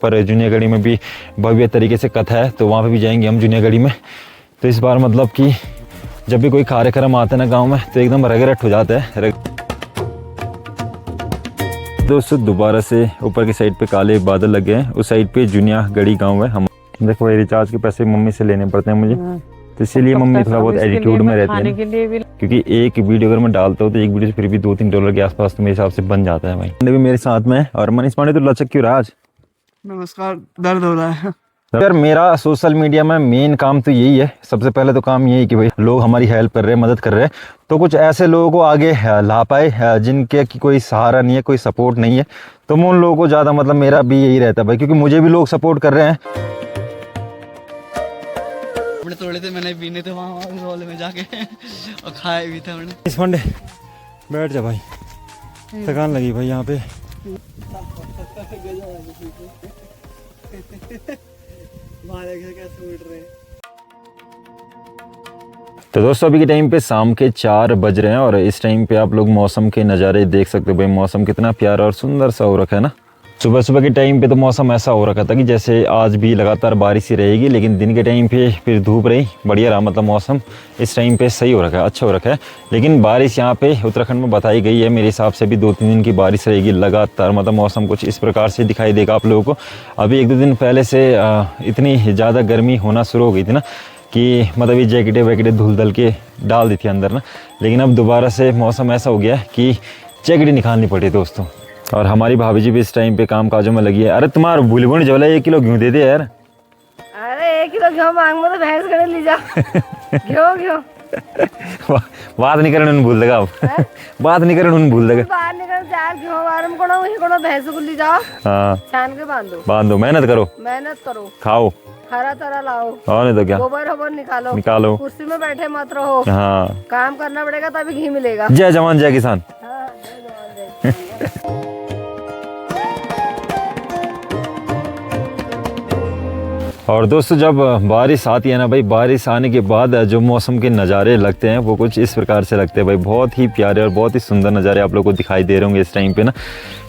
पर जूनियागढ़ी में भी भव्य तरीके से कथा है, तो वहाँ पे भी जाएंगे हम जूनियागढ़ी में। तो इस बार मतलब कि जब भी कोई कार्यक्रम आता है ना गांव में तो एकदम रगरट हो जाता है। दोस्तों दोबारा से ऊपर की साइड पे काले बादल लगे हैं, उस साइड पे जूनियागढ़ी गांव है। हम देखो रिचार्ज के पैसे मम्मी से लेने पड़ते हैं मुझे, तो इसीलिए मम्मी थोड़ा बहुत एटीट्यूड में रहती है, क्योंकि एक वीडियो अगर मैं डालता हूँ तो एक वीडियो से फिर भी $2-3 के आसपास तो मेरे हिसाब से बन जाता है भाई। भी मेरे साथ में और मनीष पांडे तो लचक क्यों रहा आज? नमस्कार, दर्द हो रहा है यार। मेरा सोशल मीडिया में मेन काम तो यही है, सबसे पहले तो काम यही कि भाई लोग हमारी हेल्प कर रहे हैं, मदद कर रहे हैं, तो कुछ ऐसे लोगों को आगे ला पाए जिनके की कोई सहारा नहीं है, कोई सपोर्ट नहीं है, तो मैं उन लोगों को ज़्यादा मतलब मेरा भी यही रहता है भाई, क्योंकि मुझे भी लोग सपोर्ट कर रहे हैं। थोड़े थे मैंने पीने थे वहाँ हॉल में जाके और खाए भी थे मैंने। इस फंडे बैठ जा भाई, थकान लगी भाई यहाँ पे। तो दोस्तों अभी के टाइम पे शाम के 4 बज रहे हैं और इस टाइम पे आप लोग मौसम के नज़ारे देख सकते हो भाई। मौसम कितना प्यारा और सुंदर सा हो रखा है ना। सुबह सुबह के टाइम पे तो मौसम ऐसा हो रखा था कि जैसे आज भी लगातार बारिश ही रहेगी, लेकिन दिन के टाइम पे फिर धूप रही, बढ़िया रहा, मतलब मौसम इस टाइम पे सही हो रखा है, अच्छा हो रखा है। लेकिन बारिश यहाँ पे उत्तराखंड में बताई गई है, मेरे हिसाब से भी 2-3 दिन की बारिश रहेगी लगातार, मतलब मौसम कुछ इस प्रकार से दिखाई देगा आप लोगों को। अभी 1-2 दिन पहले से इतनी ज़्यादा गर्मी होना शुरू हो गई थी ना कि मतलब ये जैकेटें वैकेटें धुल धल के डाल दी थी अंदर ना, लेकिन अब दोबारा से मौसम ऐसा हो गया है कि जैकेटें निकालनी पड़ी दोस्तों। और हमारी भाभी जी भी इस टाइम पे काम काजों में लगी है। अरे तुम्हारा भूलभुन जवला 1 किलो घी दे दे यार। अरे 1 किलो घी मांग तो भैंस करे ली जा घी बात नहीं करने भूल देगा, बात नहीं करने भूल देगा। बाहर निकल चार घी वारम कोना वही कोना भैंस को ली जाओ, हां छान के बांधो, मेहनत करो, खाओ, हरा तरह लाओ, और नहीं तो क्या, गोबर निकालो, कुर्सी में बैठे मत रहो। हाँ काम करना पड़ेगा तभी घी मिलेगा। जय जवान जय किसान। और दोस्तों जब बारिश आती है ना भाई, बारिश आने के बाद जो मौसम के नज़ारे लगते हैं वो कुछ इस प्रकार से लगते हैं भाई, बहुत ही प्यारे और बहुत ही सुंदर नज़ारे आप लोगों को दिखाई दे रहे होंगे इस टाइम पे ना।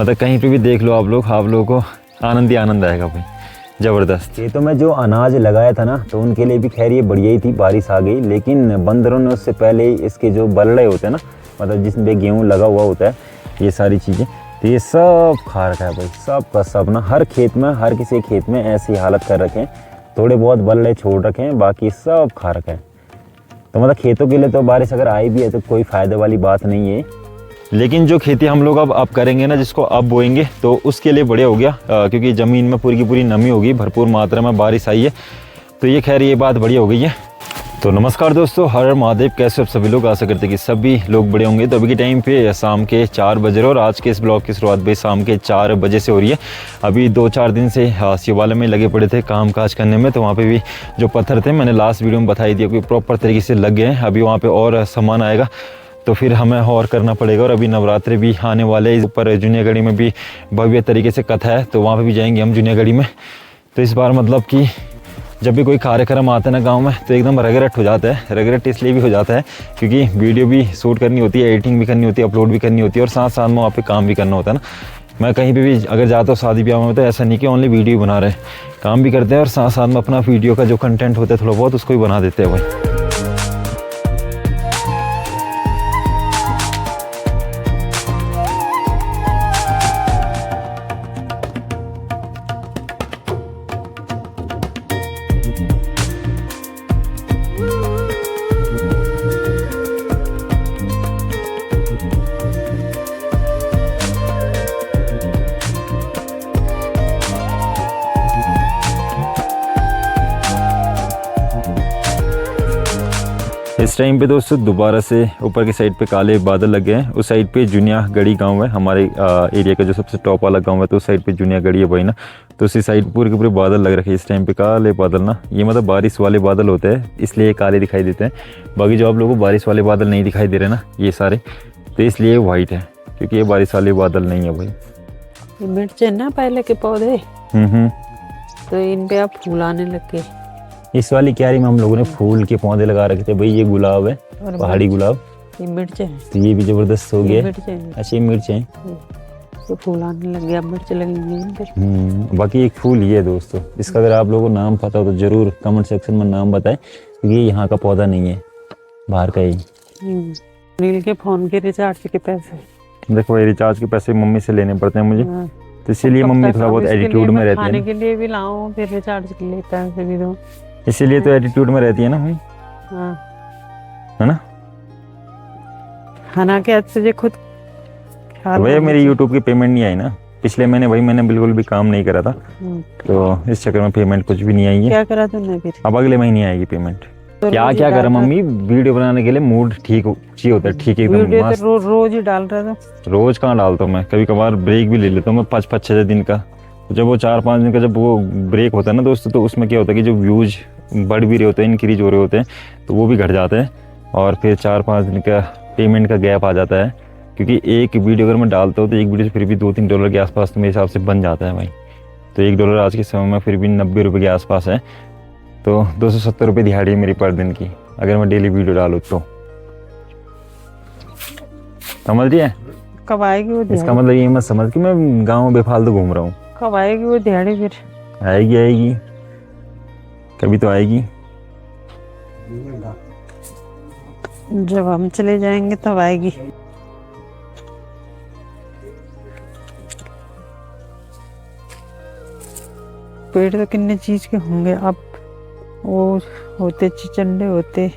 मतलब कहीं पे भी देख लो आप लोगों को आनंद ही आनंद आएगा भाई, ज़बरदस्त। ये तो मैं जो अनाज लगाया था ना तो उनके लिए भी खैर ये बढ़िया ही थी, बारिश आ गई, लेकिन बंदरों ने उससे पहले ही इसके जो बल्ले होते हैं ना, मतलब जिसमें गेहूँ लगा हुआ होता है, ये सारी चीज़ें तो ये सब खा रखा है भाई, सब का सब ना। हर खेत में, हर किसी खेत में ऐसी हालत कर रखे हैं, थोड़े बहुत बल्ले छोड़ रखे हैं, बाकी सब खा रखा है। तो मतलब खेतों के लिए तो बारिश अगर आई भी है तो कोई फ़ायदे वाली बात नहीं है, लेकिन जो खेती हम लोग अब करेंगे ना, जिसको अब बोएंगे, तो उसके लिए बढ़िया हो गया, क्योंकि ज़मीन में पूरी की पूरी नमी होगी, भरपूर मात्रा में बारिश आई है, तो ये खैर ये बात बढ़िया हो गई है। तो नमस्कार दोस्तों, हर हर महादेव, कैसे आप सभी लोग? आशा करते कि सभी लोग बड़े होंगे। तो अभी के टाइम पे शाम के 4 बज रहे और आज के इस ब्लॉग की शुरुआत भी शाम के 4 बजे से हो रही है। अभी 2-4 दिन से शिवालय में लगे पड़े थे काम काज करने में, तो वहाँ पे भी जो पत्थर थे मैंने लास्ट वीडियो में बताई दिया कि प्रॉपर तरीके से लग गए हैं। अभी वहाँ पर और सामान आएगा तो फिर हमें और करना पड़ेगा, और अभी नवरात्रि भी आने वाले हैं। ऊपर जूनियागढ़ी में भी भव्य तरीके से कथा है, तो वहाँ पर भी जाएंगे हम जूनियागढ़ी में। तो इस बार मतलब कि जब भी कोई कार्यक्रम आता है ना गांव में तो एकदम रगरट हो जाता है। रगरट इसलिए भी हो जाता है क्योंकि वीडियो भी शूट करनी होती है, एडिटिंग भी करनी होती है, अपलोड भी करनी होती है, और साथ साथ में वहाँ पे काम भी करना होता है ना। मैं कहीं पे भी अगर जाता हूँ शादी ब्याह में तो ऐसा नहीं कि ओनली वीडियो बना रहे हैं, काम भी करते हैं और साथ साथ में अपना वीडियो का जो कंटेंट होता है थोड़ा बहुत उसको भी बना देते हैं भाई। इस टाइम पे दोस्तों दोबारा से ऊपर की साइड पे काले बादल लगे हैं। उस साइड पे जूनियागढ़ी गांव है, हमारे एरिया का जो सबसे टॉप वाला गांव है, तो उस साइड पे जूनियागढ़ी है भाई ना। तो उसी साइड पूरे के पूरे बादल लग रखे हैं इस टाइम पे, काले बादल ना। ये मतलब बारिश वाले बादल होते हैं इसलिए ये काले दिखाई देते हैं। बाकी जो आप लोगों को बारिश वाले बादल नहीं दिखाई दे रहे ना ये सारे, तो इसलिए वाइट है, क्योंकि ये बारिश वाले बादल नहीं है भाई। ये मिर्च है ना पहले के पौधे, तो इन पे अब फूल आने लग गए। इस वाली क्यारी में हम लोगों ने फूल के पौधे लगा रखे थे भाई। ये गुलाब है, पहाड़ी गुलाब, ये मिर्च है, तो ये भी जबरदस्त हो गया। मिर्च है। अच्छी मिर्च है, तो फूल आने लग गया, मिर्च लगेंगे इन पे। बाकी एक फूल ये है दोस्तों, इसका अगर आप लोगों को नाम पता हो तो ज़रूर कमेंट सेक्शन में नाम बताएं, क्योंकि ये यहाँ का पौधा नहीं है, बाहर का ही। नील के फ़ोन के रिचार्ज के पैसे, देखो ये रिचार्ज के पैसे मम्मी से लेने पड़ते हैं मुझे, हाँ। तो इसीलिए मम्मी थोड़ा बहुत एटीट्यूड में रहती है खाने ना, के लिए भी लाऊं, फिर रिचार्ज के लिए पैसे भी दो, इसीलिए तो एटीट्यूड में रहती है ना भाई, हाँ। है ना। खाना के अच्छे से खुद तो भैया मेरी यूट्यूब की पेमेंट नहीं आई ना पिछले महीने, भाई मैंने बिल्कुल भी काम नहीं करा था, तो इस चक्कर में पेमेंट कुछ भी नहीं आई है। क्या करा तुमने फिर? अब अगले महीने आएगी पेमेंट। तो क्या क्या करा मम्मी, वीडियो बनाने के लिए मूड ठीक चाहिए होता है, ठीक एकदम वीडियो मस्त। तो रोज ही डाल रहा था। रोज कहाँ डालता हूँ मैं, कभी कभार ब्रेक भी ले लेता हूँ मैं 5-6 दिन का। जब वो 4-5 दिन का जब वो ब्रेक होता है ना दोस्तों, तो उसमें क्या होता है कि जो व्यूज बढ़ भी रहे होते हैं, इंक्रीज हो रहे होते हैं, तो वो भी घट जाते हैं, और फिर 4-5 दिन का पेमेंट का गैप आ जाता है। क्योंकि एक वीडियो अगर मैं डालता हूँ तो एक वीडियो से फिर भी $2-3 के आसपास तो मेरे हिसाब से बन जाता है भाई। तो $1 आज के समय में फिर भी 90 रुपये के आसपास है, तो 270 रुपये दिहाड़ी है मेरी पर दिन की, अगर मैं डेली वीडियो डालूँ तो। समझ रही है? कब आएगी वो इसका दिहाड़ी? मतलब ये मत समझ कि मैं गाँव में बेफालतू घूम रहा हूँ। कब आएगी वो दिहाड़ी फिर? आएगी आएगी, कभी तो आएगी। जब हम चले जाएंगे तब आएगी। पेड़ तो कितने चीज के होंगे, अब वो होते चिचंडे होते,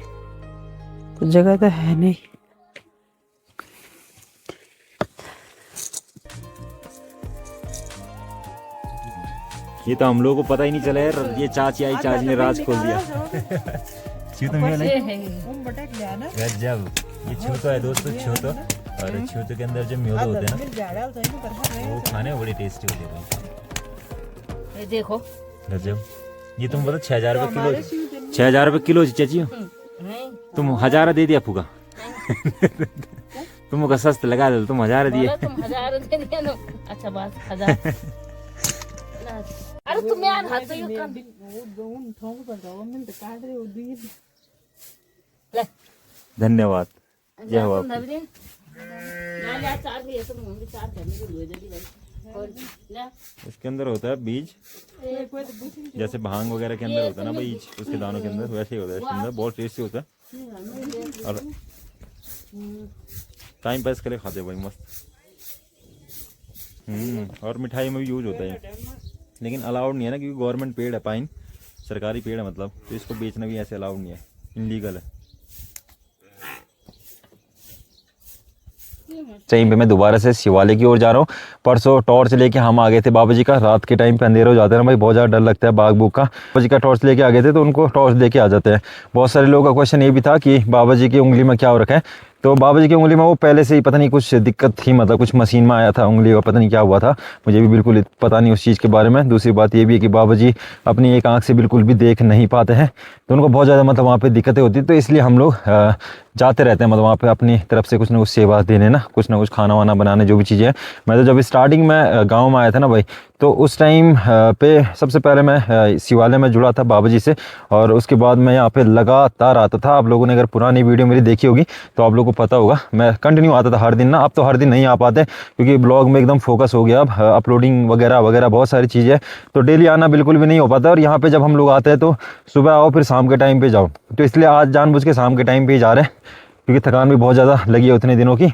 तो जगह तो है नहीं। ये तो हम लोगों को पता ही नहीं चला यार, ये चाची आई, चाची ने राज खोल दिया। गजब, ये छूतो है दोस्तों, छूतो, और छूतो के अंदर जो म्योदो होते हैं ना, वो खाने में बड़ी टेस्टी होते हैं। ये देखो गजब, ये तुम बोलो 6,000 रुपये किलो, 6,000 रुपये किलो चाची हो, तुम 1,000 दे दिया फूका। तुम सस्ता लगा दो, तुम 1,000 दिए। तुम 1,000 दे दिया ना, अच्छा बात 1,000। अरे तुम यार हाथ से ले धन्यवाद, जय हो आप। इसके अंदर होता है बीज, जैसे भांग वगैरह के अंदर होता है ना बीज, उसके दानों के अंदर वैसे ही होता है, इसके अंदर बहुत टेस्टी होता है, और टाइम पास के लिए खाते हैं भाई मस्त। और मिठाई में भी यूज होता है, लेकिन अलाउड नहीं है ना, क्योंकि गवर्नमेंट पेड़ है, पाइन सरकारी पेड़ है मतलब, तो इसको बेचना भी ऐसे अलाउड नहीं है, इनलीगल है। टाइम पे मैं दोबारा से शिवालय की ओर जा रहा हूँ। परसों टॉर्च लेके हम आ गए थे बाबा जी का, रात के टाइम पे अंधेरा हो जाता है ना भाई, बहुत ज़्यादा डर लगता है बाग बुग का। बाबा जी का टॉर्च लेके आ गए थे, तो उनको टॉर्च लेके आ जाते हैं। बहुत सारे लोगों का क्वेश्चन ये भी था कि बाबा जी की उंगली में क्या हो रखा है, तो बाबा जी की उंगली में वो पहले से ही पता नहीं कुछ दिक्कत थी, मतलब कुछ मशीन में आया था उंगली, और पता नहीं क्या हुआ था, मुझे भी बिल्कुल पता नहीं उस चीज़ के बारे में। दूसरी बात ये भी है कि बाबा जी अपनी एक आंख से बिल्कुल भी देख नहीं पाते हैं, तो उनको बहुत ज़्यादा मतलब वहाँ पे दिक्कतें होती, तो इसलिए हम लोग जाते रहते हैं, मतलब वहाँ पे अपनी तरफ से कुछ ना कुछ सेवा देने ना कुछ खाना वाना बनाने, जो भी चीज़ें हैं। मैं तो जब स्टार्टिंग में गाँव में आया था ना भाई, तो उस टाइम पे सबसे पहले मैं शिवालय में जुड़ा था बाबा जी से, और उसके बाद मैं यहाँ पे लगातार आता था। आप लोगों ने अगर पुरानी वीडियो मेरी देखी होगी तो आप लोगों को पता होगा, मैं कंटिन्यू आता था हर दिन ना। अब तो हर दिन नहीं आ पाते, क्योंकि ब्लॉग में एकदम फोकस हो गया, अब अपलोडिंग वगैरह वगैरह बहुत सारी चीज़ें, तो डेली आना बिल्कुल भी नहीं हो पाता। और यहाँ पे जब हम लोग आते हैं तो सुबह आओ फिर शाम के टाइम पे जाओ, तो इसलिए आज जानबूझ के शाम के टाइम पे ही जा रहे हैं, क्योंकि थकान भी बहुत ज़्यादा लगी है उतने दिनों की।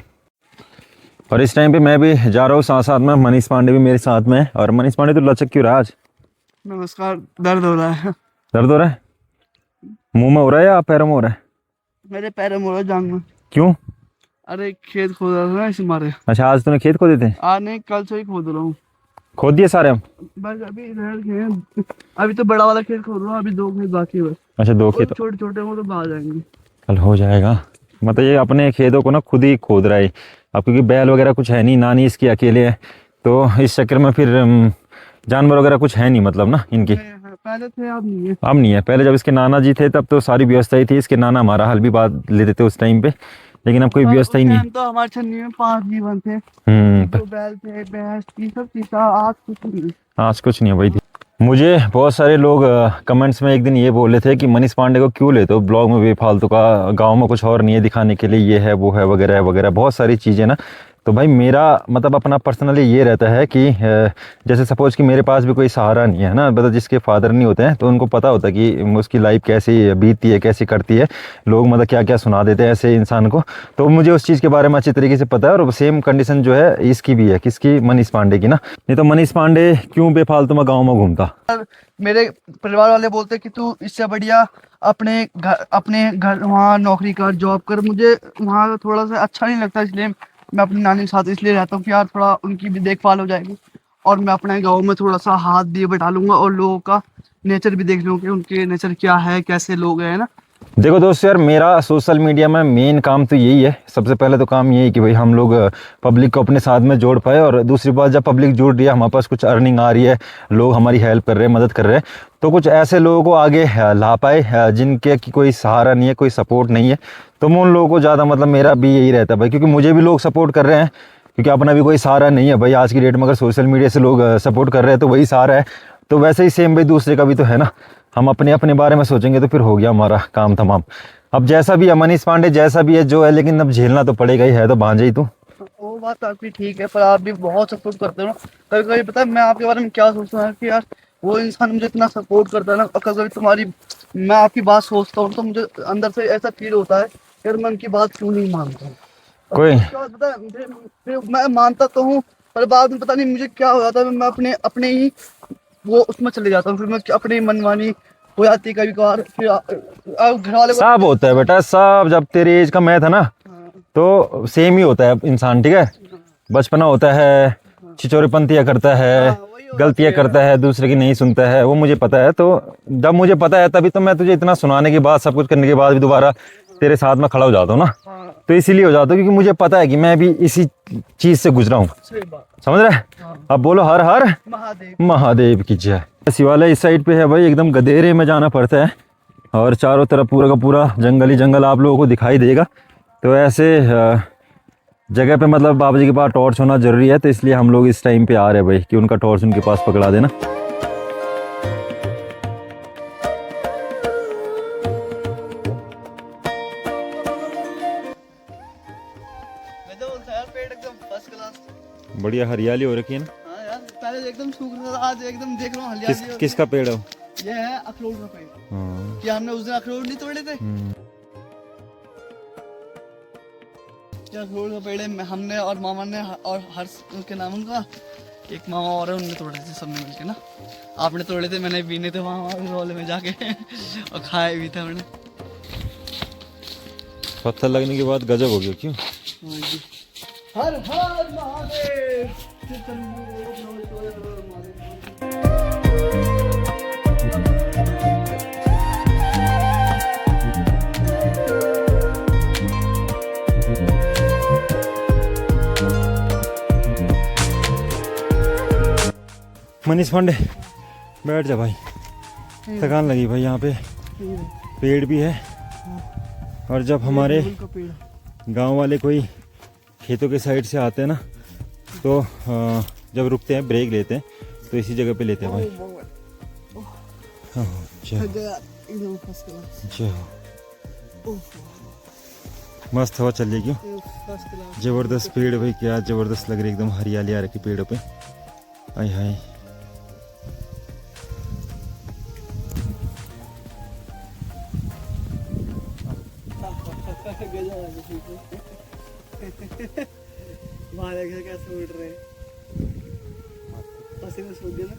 और इस टाइम पे मैं भी जा रहा हूँ, साथ साथ में मनीष पांडे भी मेरे साथ में है। और मनीष पांडे तो लचक क्यों रहा आज? नमस्कार। दर्द हो रहा है। दर्द हो रहा है? मुंह में हो रहा है या पैरों में हो रहा है? मेरे पैरों में हो रहा है, जांघ में। क्यों? अरे खेत खोद रहा था ना, इसी मारे। अच्छा, आज तूने खेत खोदे थे? आज नहीं, कल से ही खोद रहा हूँ। खोद दिए सारे हम? बस अभी अभी तो बड़ा वाला खेत खोद रहा हूँ, अभी 2 खेत बाकी है बस। अच्छा, 2 खेत? छोटे छोटे हो तो बाहर जाएंगे, कल हो जाएगा। मतलब ये अपने खेतों को ना खुद ही खोद रहा है अब, क्योंकि बैल वगैरह कुछ है नहीं, नानी इसकी अकेले है, तो इस चक्कर में फिर जानवर वगैरह कुछ है नहीं मतलब ना इनकी। पहले थे, अब नहीं है। अब नहीं है, पहले जब इसके नाना जी थे तब तो सारी व्यवस्था ही थी। इसके नाना हमारा हल भी बात लेते थे उस टाइम पे, लेकिन अब कोई व्यवस्था ही नहीं है। तो हमारे छन्नी में 5 जीवन थे, 2 बैल थे, भैंस थी, सब चीज था। आज कुछ नहीं, आज कुछ नहीं है भाई। मुझे बहुत सारे लोग कमेंट्स में एक दिन ये बोले थे कि मनीष पांडे को क्यों लेते हो ब्लॉग में बेफालतू का, गांव में कुछ और नहीं है दिखाने के लिए, ये है वो है वगैरह वगैरह, बहुत सारी चीज़ें ना। तो भाई मेरा मतलब अपना पर्सनली ये रहता है कि जैसे सपोज़ कि मेरे पास भी कोई सहारा नहीं है ना, मतलब जिसके फादर नहीं होते हैं, तो उनको पता होता है कि उसकी लाइफ कैसी बीतती है, कैसी करती है, लोग मतलब क्या क्या सुना देते हैं ऐसे इंसान को। तो मुझे उस चीज़ के बारे में अच्छी तरीके से पता है। और सेम कंडीशन जो है इसकी भी है, किसकी, मनीष पांडे की ना। नहीं तो मनीष पांडे क्यों बेफालतू में गाँव में घूमता। मेरे परिवार वाले बोलते कि तू इससे बढ़िया अपने घर वहाँ नौकरी कर, जॉब कर। मुझे वहाँ थोड़ा सा अच्छा नहीं लगता, इसलिए मैं अपनी नानी के साथ इसलिए रहता हूँ कि यार थोड़ा उनकी भी देखभाल हो जाएगी और मैं अपने गांव में थोड़ा सा हाथ दिए बैठा लूंगा और लोगों का नेचर भी देख लूँगा कि उनके नेचर क्या है, कैसे लोग हैं ना। देखो दोस्तों यार, मेरा सोशल मीडिया में मेन काम तो यही है। सबसे पहले तो काम यही कि भाई हम लोग पब्लिक को अपने साथ में जोड़ पाए, और दूसरी बात, जब पब्लिक जुड़ रही है, हमारे पास कुछ अर्निंग आ रही है, लोग हमारी हेल्प कर रहे हैं, मदद कर रहे हैं, तो कुछ ऐसे लोगों को आगे ला पाए जिनके की कोई सहारा नहीं है, कोई सपोर्ट नहीं है। तो मैं उन लोगों को ज़्यादा, मतलब मेरा भी यही रहता है भाई, क्योंकि मुझे भी लोग सपोर्ट कर रहे हैं, क्योंकि अपना भी कोई सहारा नहीं है भाई। आज की डेट में अगर सोशल मीडिया से लोग सपोर्ट कर रहे हैं तो वही सहारा है। तो वैसे ही सेम भाई दूसरे का भी तो है ना। हम अपने अपने बारे में सोचेंगे तो फिर हो गया हमारा काम तमाम। अब जैसा भी है मनीष पांडे, जैसा भी है जो है, लेकिन अब झेलना तो पड़ेगा ही, है तो भांजे ही तू। वो बात आपकी ठीक है, पर आप भी बहुत सपोर्ट करते हो ना। कभी कभी पता है मैं आपके बारे में क्या सोचता हूँ कि यार वो इंसान मुझे इतना सपोर्ट करता है ना, और कभी कभी मैं आपकी बात सोचता हूँ तो मुझे अंदर से ऐसा फील होता है यार मैं उनकी बात क्यों नहीं मानता हूँ। कोई पता है फिर मैं मानता तो हूँ, पर बाद में पता नहीं मुझे क्या हो जाता है, मैं अपने ही वो उसमें चले जाता हूँ, फिर मैं अपनी मनमानी हो जाती है कभी कभार। फिर घर वाले सब होता है बेटा, सब। जब तेरे एज का मैं था ना तो सेम ही होता है इंसान, ठीक है। बचपना होता है, छिचोरेपंतियाँ करता है, गलतियाँ करता है, दूसरे की नहीं सुनता है, वो मुझे पता है। तो जब मुझे पता है तभी तो मैं तुझे इतना सुनाने के बाद, सब कुछ करने के बाद भी दोबारा तेरे साथ में खड़ा हो जाता हूँ ना। तो इसीलिए हो जाता हूँ क्योंकि मुझे पता है कि मैं भी इसी चीज़ से गुजरा हूँ, समझ रहे। अब बोलो हर हर महादेव की जय। शिवालय इस साइड पे है भाई, एकदम गधेरे में जाना पड़ता है, और चारों तरफ पूरा का पूरा जंगल ही जंगल आप लोगों को दिखाई देगा। तो ऐसे जगह पे मतलब बाबा जी के पास टॉर्च होना जरूरी है, तो इसलिए हम लोग इस टाइम पे आ रहे हैं भाई कि उनका टॉर्च उनके पास पकड़ा देना। बढ़िया हरियाली हो रखी है ना। हाँ यार, पहले एकदम सूख रहा था, आज एकदम देख रहा हूँ हरियाली। किसका पेड़ है? ये है अखरोट का पेड़। हाँ। कि हमने उस दिन अखरोट नहीं तोड़े थे। अखरोट का पेड़ है, हमने और मामा ने और हर्ष उसके नाम उनका एक मामा और है, उनने तोड़े थे सबने मिलके ना। आपने तोड़े थे, मैंने पीने थे वहाँ रोले में जाके और खाए भी थे हमने। पत्थर लगने के बाद गजब हो गया। क्यों? हर हर महादेव। मनीष पांडे बैठ जा भाई, थकान लगी भाई। यहाँ पे पेड़ भी है, और जब हमारे गांव वाले कोई खेतों के साइड से आते हैं ना, तो जब रुकते हैं, ब्रेक लेते हैं, तो इसी जगह पे लेते हैं भाई। मस्त हवा चल रही, क्यों? जबरदस्त पेड़ भाई, क्या जबरदस्त लग रही है, एकदम हरियाली आ रखी पेड़ों पे। आय हाय, कैसे उड़ रहे हैं, पसीने सूख गए ना।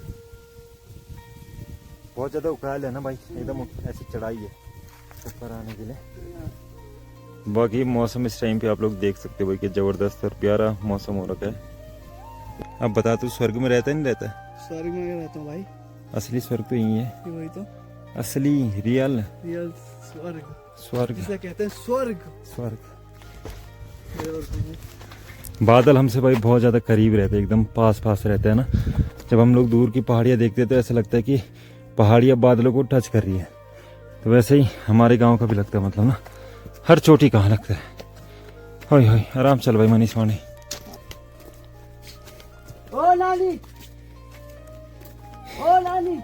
बहुत ज्यादा उखाड़ है ना भाई, एकदम ऐसी चढ़ाई है ऊपर आने के लिए। बाकी मौसम इस टाइम पे आप लोग देख सकते हो भाई कि जबरदस्त और प्यारा मौसम हो रखा है। अब बता, तू स्वर्ग में रहता नहीं रहता? स्वर्ग में रहता हूँ भाई। असली स्वर्ग तो यही है, वही तो असली रियल स्वर्ग, स्वर्ग जिसे कहते हैं स्वर्ग। स्वर्ग। बादल हमसे भाई बहुत ज़्यादा करीब रहते हैं, एकदम पास पास रहते हैं ना। जब हम लोग दूर की पहाड़ियाँ देखते हैं तो ऐसा लगता है कि पहाड़ियाँ बादलों को टच कर रही है। तो वैसे ही हमारे गांव का भी लगता है, मतलब ना हर चोटी कहाँ लगता है। होय होय, आराम चल भाई मनीष पांडे। ओ नानी, ओ नानी।